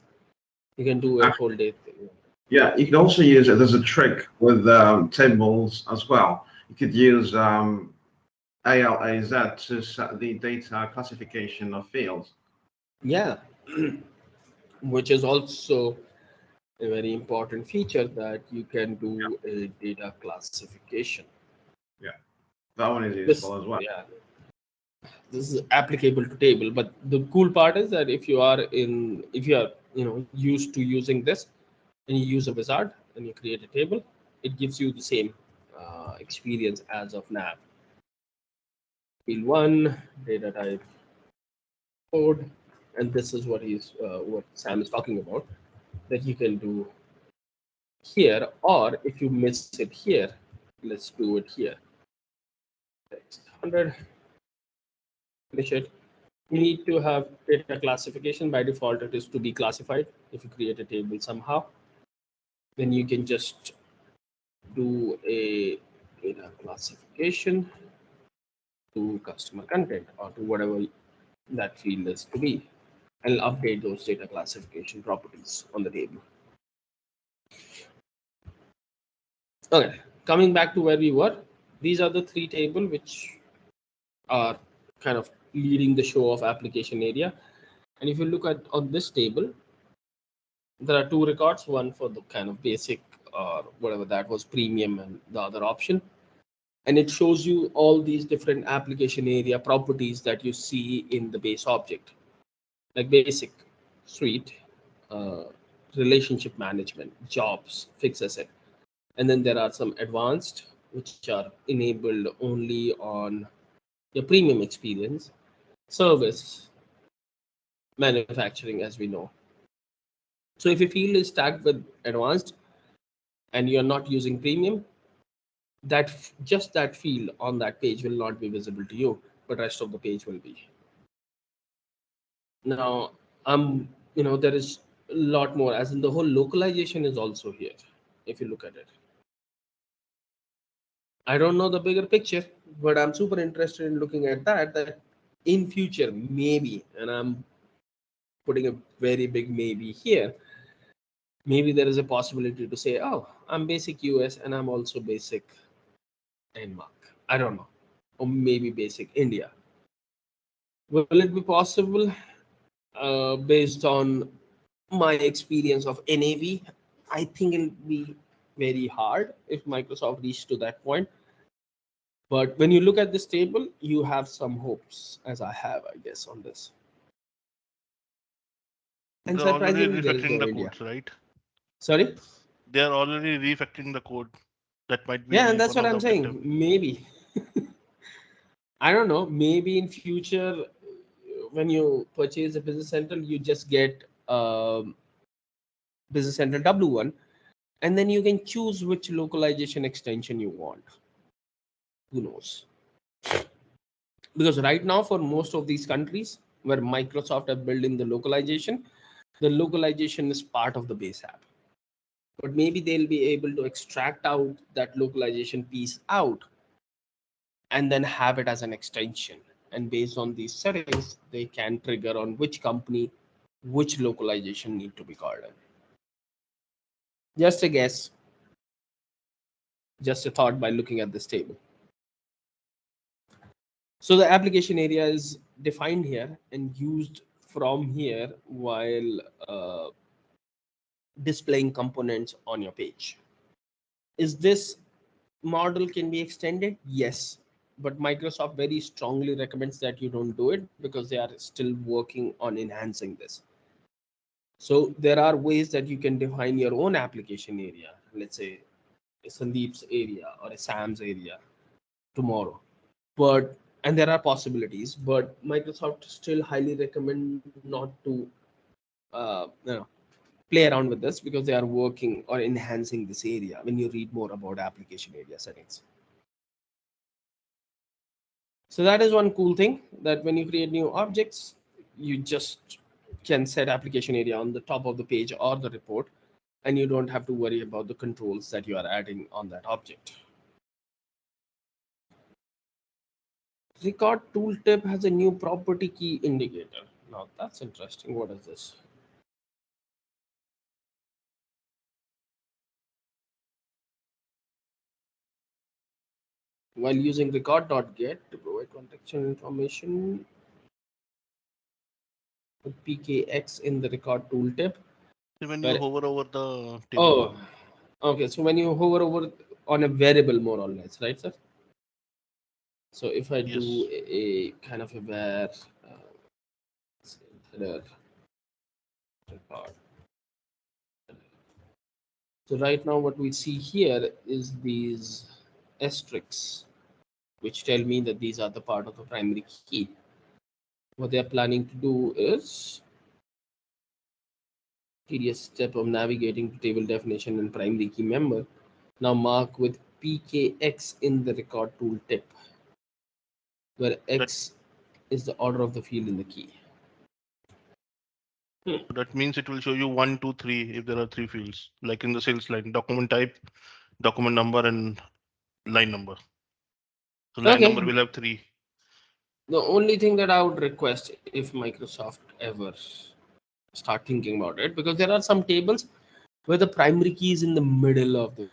You can do a whole day thing.
Yeah, you can also use it as a trick with tables as well. You could use ALAZ to set the data classification of fields.
Yeah, which is also a very important feature, that you can do a data classification.
That one is
This,
useful as well.
yeah, this is applicable to table. But the cool part is that if you are used to using this, and you use a wizard and you create a table, it gives you the same experience as of nav. Field 1, data type code, and this is what Sam is talking about, that you can do here, or if you miss it here, let's do it here. Text 100, finish it. You need to have data classification. By default, it is to be classified. If you create a table somehow, then you can just do a data classification to customer content, or to whatever that field is to be, and update those data classification properties on the table. Okay, coming back to where we were, these are the three tables which are kind of leading the show of application area. And if you look at on this table, there are two records, one for the kind of basic or whatever that was premium, and the other option. And it shows you all these different application area properties that you see in the base object, like basic, suite, uh, relationship management, jobs, fixed asset. And then there are some advanced, which are enabled only on your premium experience, service, manufacturing, as we know. So if your field is tagged with advanced and you're not using premium, just that field on that page will not be visible to you, but rest of the page will be. Now, there is a lot more, as in the whole localization is also here. If you look at it, I don't know the bigger picture, but I'm super interested in looking at that in future, maybe, and I'm putting a very big maybe here, maybe there is a possibility to say, oh, I'm basic US and I'm also basic Denmark. I don't know. Or maybe basic India. Will it be possible? Based on my experience of NAV, I think it'll be very hard if Microsoft reached to that point. But when you look at this table, you have some hopes, as I have, I guess, on this. And
They're already
surprisingly, there is
refactoring
no
the
India.
codes, right?
Sorry?
They are already refactoring the code. That might
Yeah, and
be
that's
one
what
of the
I'm
objective.
saying. Maybe. I don't know. Maybe in future, when you purchase a business central, you just get business central W1, and then you can choose which localization extension you want. Who knows? Because right now, for most of these countries where Microsoft are building the localization is part of the base app. But maybe they'll be able to extract out that localization piece out and then have it as an extension. And based on these settings, they can trigger on which company, which localization need to be called in. Just a guess, just a thought by looking at this table. So the application area is defined here and used from here while displaying components on your page. Is this model can be extended? Yes, but Microsoft very strongly recommends that you don't do it because they are still working on enhancing this. So there are ways that you can define your own application area, let's say a Sandeep's area or a Sam's area tomorrow. But and there are possibilities, but Microsoft still highly recommend not to play around with this because they are working or enhancing this area when you read more about application area settings. So that is one cool thing, that when you create new objects, you just can set application area on the top of the page or the report, and you don't have to worry about the controls that you are adding on that object. Record tooltip has a new property key indicator. Now that's interesting. What is this? While using record.get to provide contextual information with PKX in the record tooltip.
So when you
Where,
hover over the table,
oh, okay. So when you hover over on a variable, more or less, right, sir? So if I
yes,
do a kind of a var header record. So right now what we see here is these asterisks, which tell me that these are the part of the primary key. What they are planning to do is tedious step of navigating to table definition and primary key member. Now mark with PKX in the record tooltip, where
that
X is the order of the field in the key.
that means it will show you 1, 2, 3 if there are three fields, like in the sales line, document type, document number, and line number. So line number
Okay.
will have three.
The only thing that I would request, if Microsoft ever start thinking about it, because there are some tables where the primary key is in the middle of the,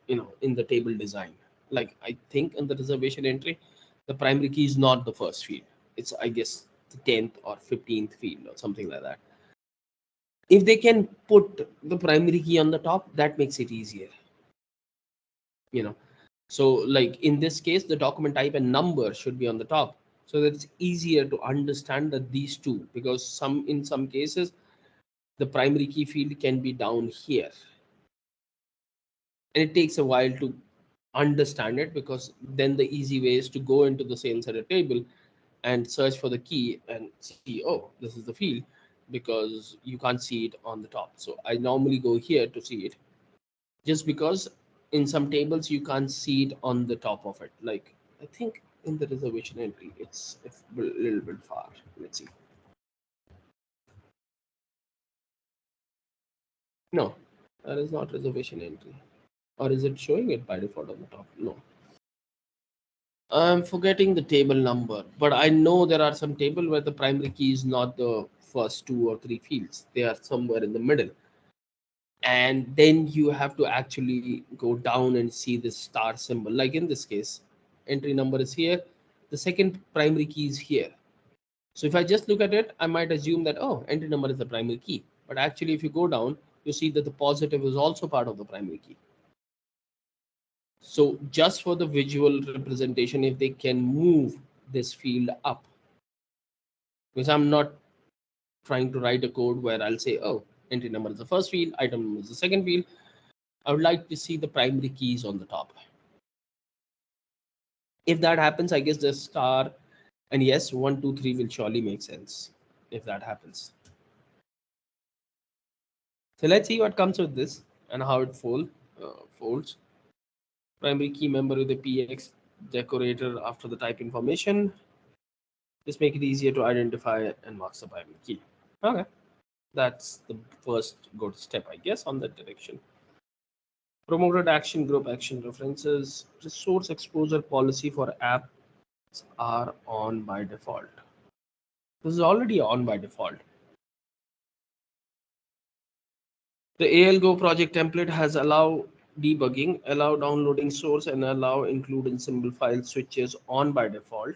in the table design. Like I think in the reservation entry, the primary key is not the first field. It's, I guess, the 10th or 15th field or something like that. If they can put the primary key on the top, that makes it easier. So like in this case, the document type and number should be on the top, so that it's easier to understand that these two, because in some cases the primary key field can be down here, and it takes a while to understand it, because then the easy way is to go into the sales header table and search for the key and see, oh, this is the field, because you can't see it on the top. So I normally go here to see it, just because in some tables you can't see it on the top of it. Like I think in the reservation entry it's a little bit far. Let's see. No, that is not reservation entry. Or is it showing it by default on the top? No, I'm forgetting the table number, but I know there are some table where the primary key is not the first two or three fields, they are somewhere in the middle, and then you have to actually go down and see the star symbol. Like in this case, entry number is here, the second primary key is here, So if I just look at it, I might assume that, oh, entry number is the primary key. But actually, if you go down, you see that the positive is also part of the primary key. So just for the visual representation, if they can move this field up, because I'm not trying to write a code where I'll say, oh, entry number is the first field, item number is the second field. I would like to see the primary keys on the top. If that happens, I guess the star and yes, 1, 2, 3 will surely make sense if that happens. So let's see what comes with this and how it folds. Primary key member with the PX decorator after the type information. Just make it easier to identify and marks the primary key. Okay, that's the first good step, I guess, on that direction. Promoted action group action references. Resource exposure policy for apps are on by default. This is already on by default. The ALGO project template has allow debugging, allow downloading source, and allow including symbol file switches on by default.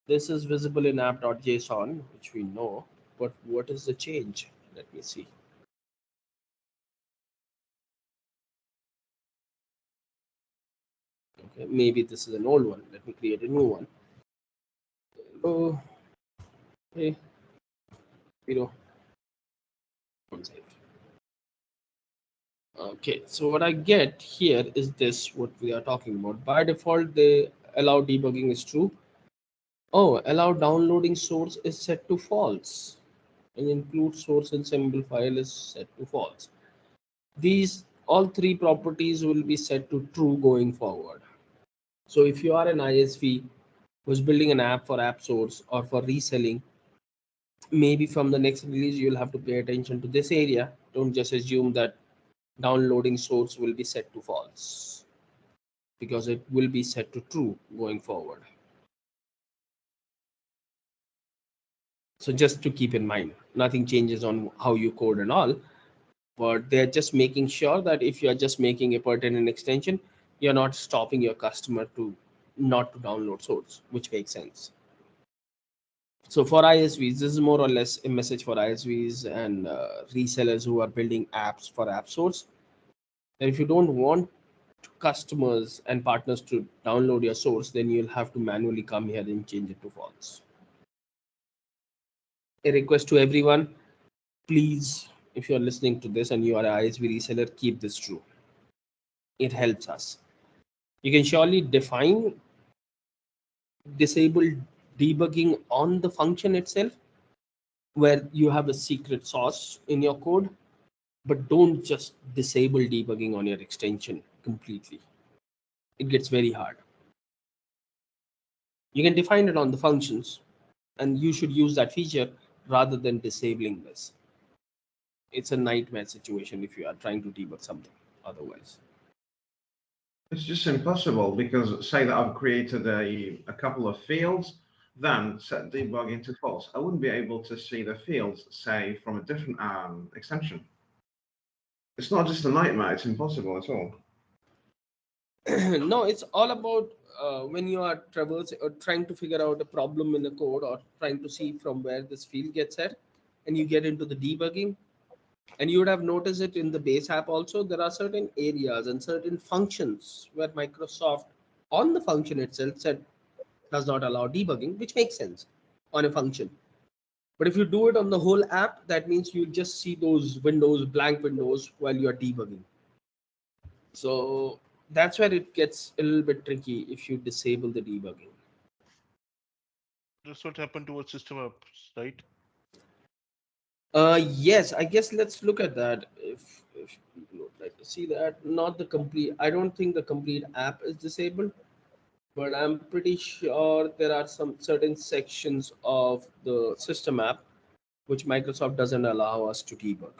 This is visible in app.json, which we know, but what is the change? Let me see. Okay, maybe this is an old one. Let me create a new one. Oh, hey, save. Okay, so what I get here is this, what we are talking about. By default, they allow debugging is true. Oh, allow downloading source is set to false. And include source and symbol file is set to false. These all three properties will be set to true going forward. So if you are an ISV who's building an app for app source or for reselling, maybe from the next release you'll have to pay attention to this area. Don't just assume that downloading source will be set to false, because it will be set to true going forward. So just to keep in mind, nothing changes on how you code and all, but they're just making sure that if you're just making a pertinent extension, you're not stopping your customer to not to download source, which makes sense. So for ISVs, this is more or less a message for ISVs and resellers who are building apps for app source. And if you don't want customers and partners to download your source, then you'll have to manually come here and change it to false. A request to everyone, please, if you're listening to this and you are an ISV reseller, keep this true. It helps us. You can surely define disable debugging on the function itself, where you have a secret sauce in your code, but don't just disable debugging on your extension completely. It gets very hard. You can define it on the functions, and you should use that feature rather than disabling this. It's a nightmare situation if you are trying to debug something otherwise.
It's just impossible because say that I've created a couple of fields, then set debugging to false. I wouldn't be able to see the fields, say, from a different extension. It's not just a nightmare, it's impossible at all.
No, it's all about when you are traversing or trying to figure out a problem in the code or trying to see from where this field gets at, and you get into the debugging. And you would have noticed it in the base app also. There are certain areas and certain functions where Microsoft on the function itself said does not allow debugging, which makes sense on a function. But if you do it on the whole app, that means you just see those windows, blank windows, while you are debugging. So that's where it gets a little bit tricky if you disable the debugging.
That's what happened to our system apps, right?
Yes, I guess let's look at that. If people would like to see that, not the complete, I don't think the complete app is disabled, but I'm pretty sure there are some certain sections of the system app which Microsoft doesn't allow us to debug.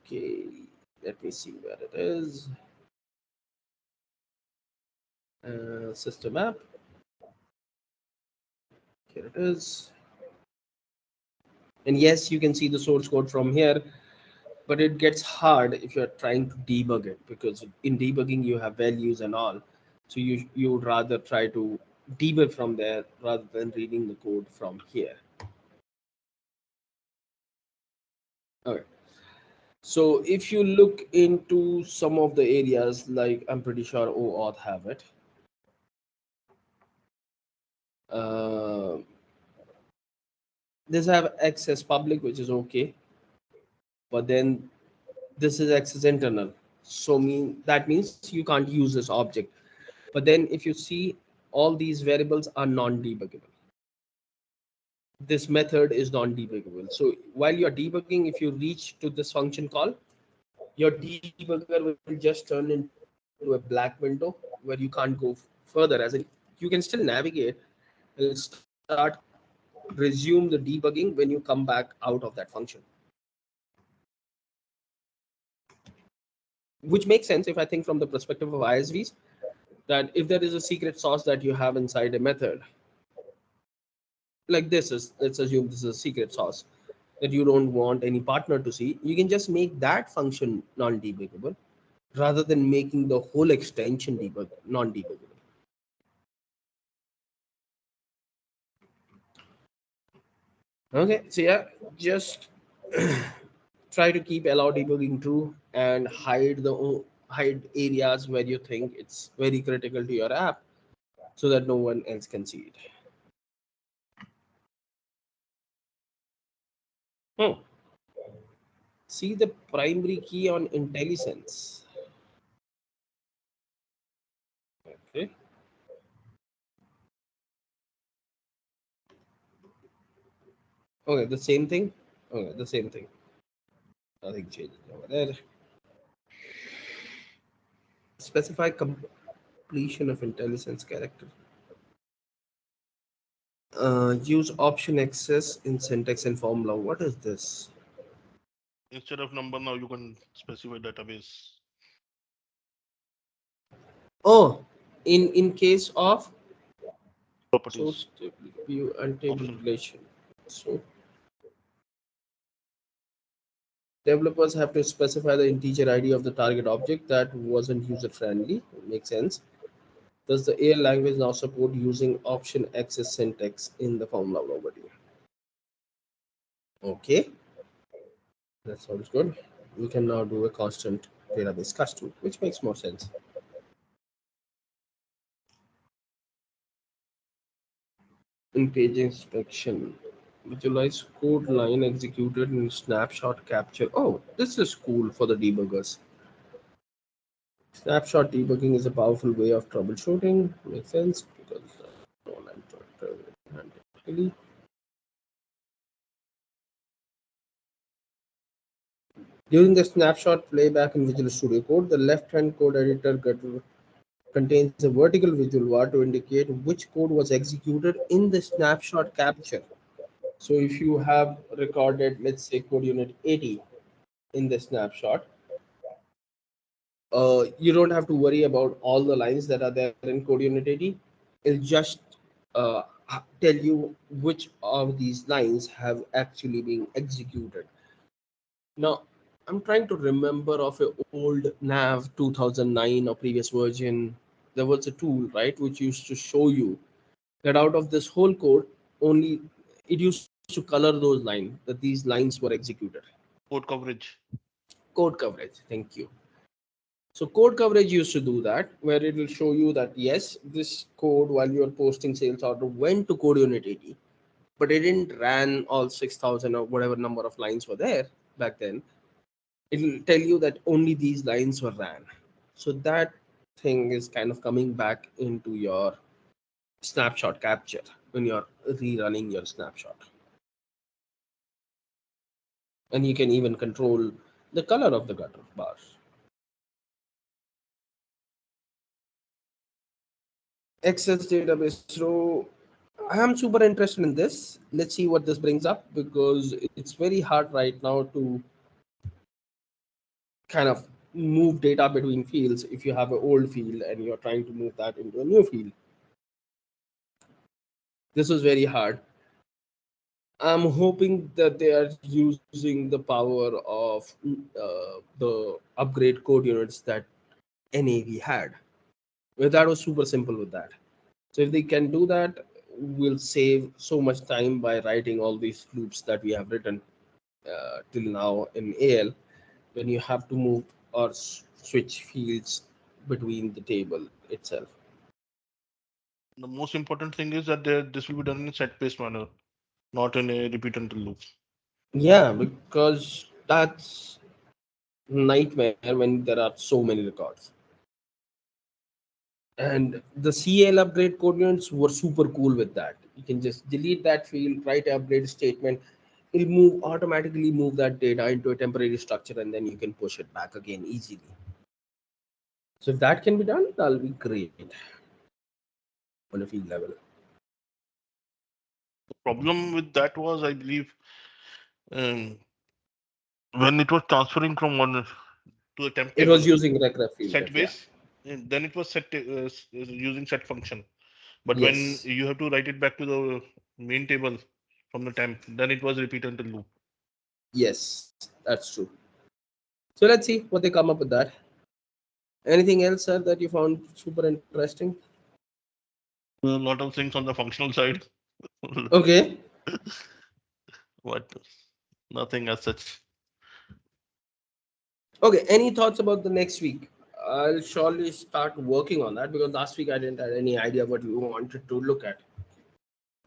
Okay, let me see where it is. System app. Here it is. And yes, you can see the source code from here, but it gets hard if you're trying to debug it, because in debugging you have values and all. So you would rather try to debug from there rather than reading the code from here. Okay. So if you look into some of the areas, like I'm pretty sure OAuth have it. Uh, this have access public, which is okay, but then this is access internal. So that means you can't use this object. But then if you see, all these variables are non-debuggable. This method is non-debuggable. So while you're debugging, if you reach to this function call, your debugger will just turn into a black window where you can't go further. As in, you can still navigate. It'll start resume the debugging when you come back out of that function. Which makes sense if I think from the perspective of ISVs, that if there is a secret sauce that you have inside a method, like this is, let's assume this is a secret sauce that you don't want any partner to see, you can just make that function non-debuggable rather than making the whole extension non-debuggable. Okay, so yeah, just try to keep allow debugging true and hide areas where you think it's very critical to your app so that no one else can see it. See the primary key on IntelliSense. Okay. Okay, the same thing. Okay, the same thing. Nothing changes over there. Specify completion of IntelliSense character. Use option access in syntax and formula. What is this?
Instead of number, now you can specify database.
Oh, in case of
Properties.
source view and table
Option.
relation. So developers have to specify the integer ID of the target object that wasn't user friendly. Makes sense. Does the AI language now support using option access syntax in the formula property? Okay, that sounds good. We can now do a constant database custom, which makes more sense. In page inspection, visualize code line executed in snapshot capture. Oh, this is cool for the debuggers. Snapshot debugging is a powerful way of troubleshooting. Makes sense because during the snapshot playback in Visual Studio Code, the left-hand code editor contains a vertical visual bar to indicate which code was executed in the snapshot capture. So if you have recorded, let's say, code unit 80 in the snapshot, you don't have to worry about all the lines that are there in code unit 80. It'll just uh, tell you which of these lines have actually been executed. Now, I'm trying to remember of an old nav 2009 or previous version. There was a tool, right, which used to show you that out of this whole code, only it used to color those lines, that these lines were executed.
Code coverage.
Code coverage, thank you. So code coverage used to do that, where it will show you that yes, this code while you're posting sales order went to code unit 80, but it didn't ran all 6,000 or whatever number of lines were there back then. It will tell you that only these lines were ran. So that thing is kind of coming back into your snapshot capture when you're rerunning your snapshot. And you can even control the color of the gutter bars. Access database row. I am super interested in this. Let's see what this brings up, because it's very hard right now to kind of move data between fields if you have an old field and you're trying to move that into a new field. This was very hard. I'm hoping that they are using the power of the upgrade code units that NAV had. Well, that was super simple with that. So if they can do that, we'll save so much time by writing all these loops that we have written till now in AL, when you have to move or switch fields between the table itself.
The most important thing is that this will be done in a set-based manner, not in a repeat until loop.
Yeah, because that's nightmare when there are so many records. And the CL upgrade coordinates were super cool with that. You can just delete that field, write an upgrade statement. It'll automatically move that data into a temporary structure, and then you can push it back again easily. So if that can be done, that'll be great on a field level.
The problem with that was, I believe, um, when it was transferring from one to a temp
It was
table,
using regref field
set
ref, yeah.
base, and then it was using set function. But when
Yes.
you have to write it back to the main table from the temp, then it was repeat until loop.
Yes, that's true. So let's see what they come up with that. Anything else, sir, that you found super interesting?
A lot of things on the functional side,
Okay.
but nothing as such.
Okay. Any thoughts about the next week? I'll surely start working on that because last week I didn't have any idea what you wanted to look at.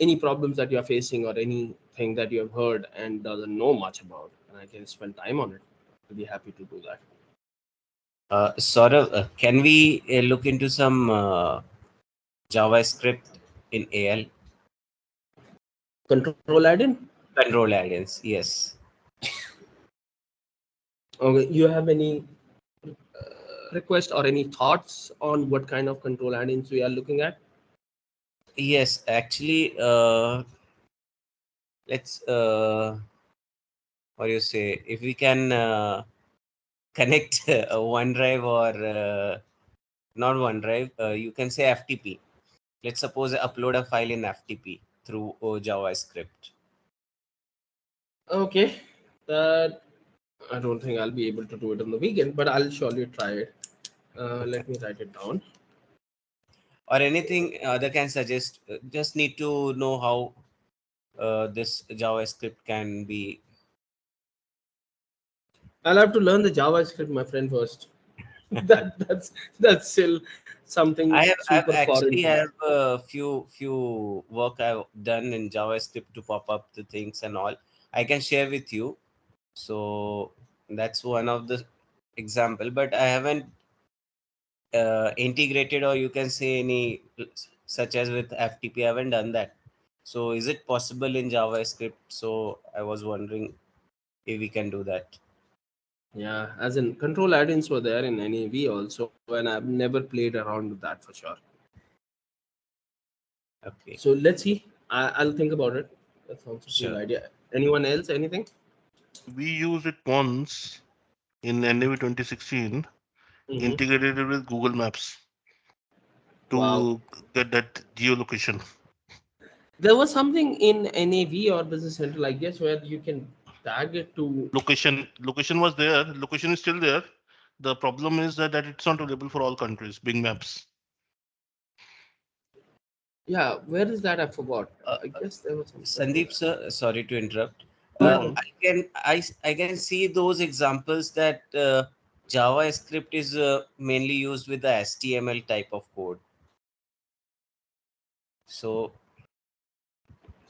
Any problems that you're facing or anything that you have heard and doesn't know much about, and I can spend time on it. I'll be happy to do that.
Saurav, can we look into some JavaScript in AL?
Control add-in?
Control add-ins, yes.
Okay. You have any request or any thoughts on what kind of control add-ins we are looking at?
Yes, actually, let's, what do you say, if we can connect OneDrive or not OneDrive, you can say FTP. Let's suppose upload a file in FTP through JavaScript.
Okay. That I don't think I'll be able to do it on the weekend, but I'll surely try it. Let me write it down.
Or anything other can suggest. Just need to know how this JavaScript can be.
I'll have to learn the JavaScript, my friend, first. That's still something
I've
super foreign
actually
to me.
have a few work I've done in JavaScript to pop up the things and all. I can share with you. So that's one of the example, but I haven't integrated, or you can say any such as with FTP. I haven't done that. So is it possible in JavaScript? So I was wondering if we can do that.
Yeah, as in control add-ins were there in NAV also, and I've never played around with that for sure.
Okay,
So let's see. I'll think about it. That sounds a cool
sure.
idea. Anyone else? Anything?
We used it once in NAV 2016,
Mm-hmm.
integrated it with Google Maps
Wow.
to get that geolocation.
There was something in NAV or Business Central, I guess, where you can tag it to.
Location was there. Location is still there. The problem is that it's not available for all countries. Bing Maps.
Yeah, where is that? I forgot.
Uh,
I guess there was something like
Sandeep sir, sorry to interrupt.
No
that.
problem.
I can see those examples that JavaScript is mainly used with the HTML type of code. So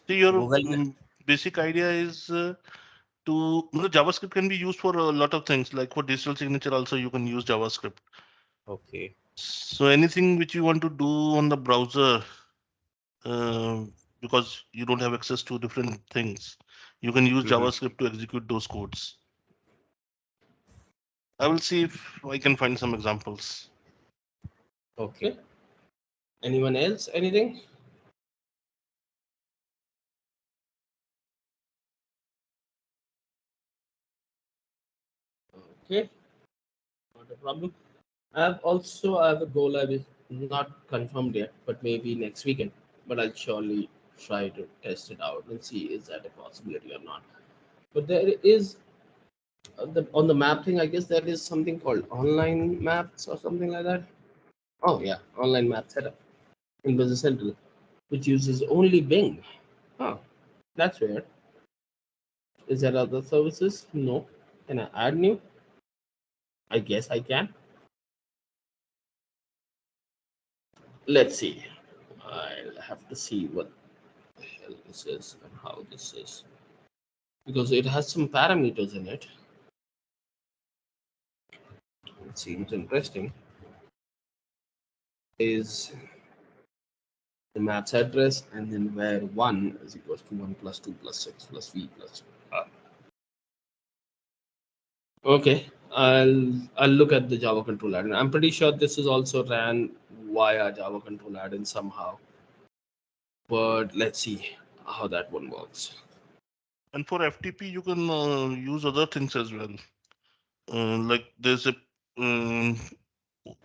See, your
Google.
basic idea is JavaScript can be used for a lot of things. Like for digital signature, also you can use JavaScript.
Okay.
So anything which you want to do on the browser, because you don't have access to different things, you can use
Mhm.
JavaScript to execute those codes. I will see if I can find some examples.
Okay.
Okay. Anyone else? Anything? Okay, not a problem. I have a goal. I was not confirmed yet, but maybe next weekend. But I'll surely try to test it out and see is that a possibility or not. But there is on the map thing. I guess there is something called online maps or something like that. Oh yeah, online map setup. in Business Central, which uses only Bing. Oh, that's weird. Is there other services? No. Can I add new? I guess I can. Let's see. I'll have to see what the hell this is and how this is. Because it has some parameters in it. It seems interesting. Is the map's address and then where 1 is equals to 1 plus 2 plus 6 plus v plus r. Okay, I'll look at the Java control add-in. I'm pretty sure this is also ran via Java control add-in somehow. But let's see how that one works.
And for FTP, you can use other things as well. Like there's a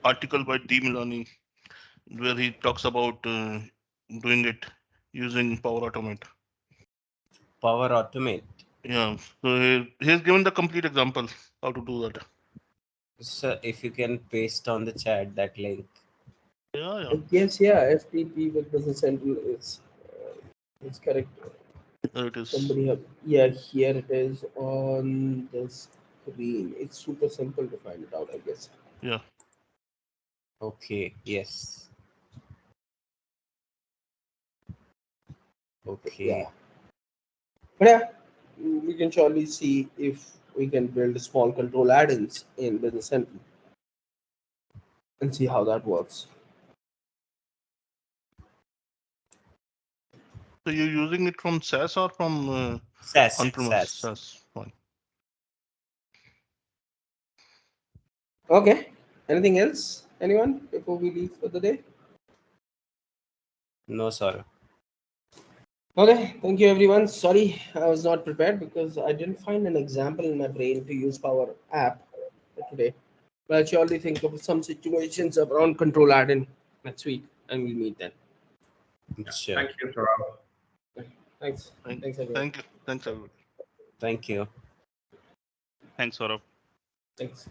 article by D. Milani where he talks about doing it using Power Automate.
Power Automate.
Yeah, so he's given the complete example how to do that.
So if you can paste on the chat that link.
Yeah,
I guess yeah, FTP with Business Central is it's correct.
there it is.
Somebody have here it is on the screen. It's super simple to find it out, I guess.
Yeah.
Okay, yes. Okay.
Yeah. But yeah, we can surely see if we can build small control add-ins in Business Central and see how that works.
So you're using it from SaaS or from
SAS.
on-premise?
SAS.
SaaS. Fine.
Okay. Anything else? Anyone before we leave for the day?
No, sorry.
Okay, thank you everyone. Sorry, I was not prepared because I didn't find an example in my brain to use Power App for today. But I'll surely think of some situations around control add-in next week and we'll meet then.
Sure.
Thank you, Tarab.
Thanks. Thanks everyone.
Thank you. Thanks, everyone.
Thank you.
Thanks, Saurabh.
Thanks.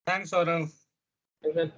Thanks, Saurav.
Thanks, man.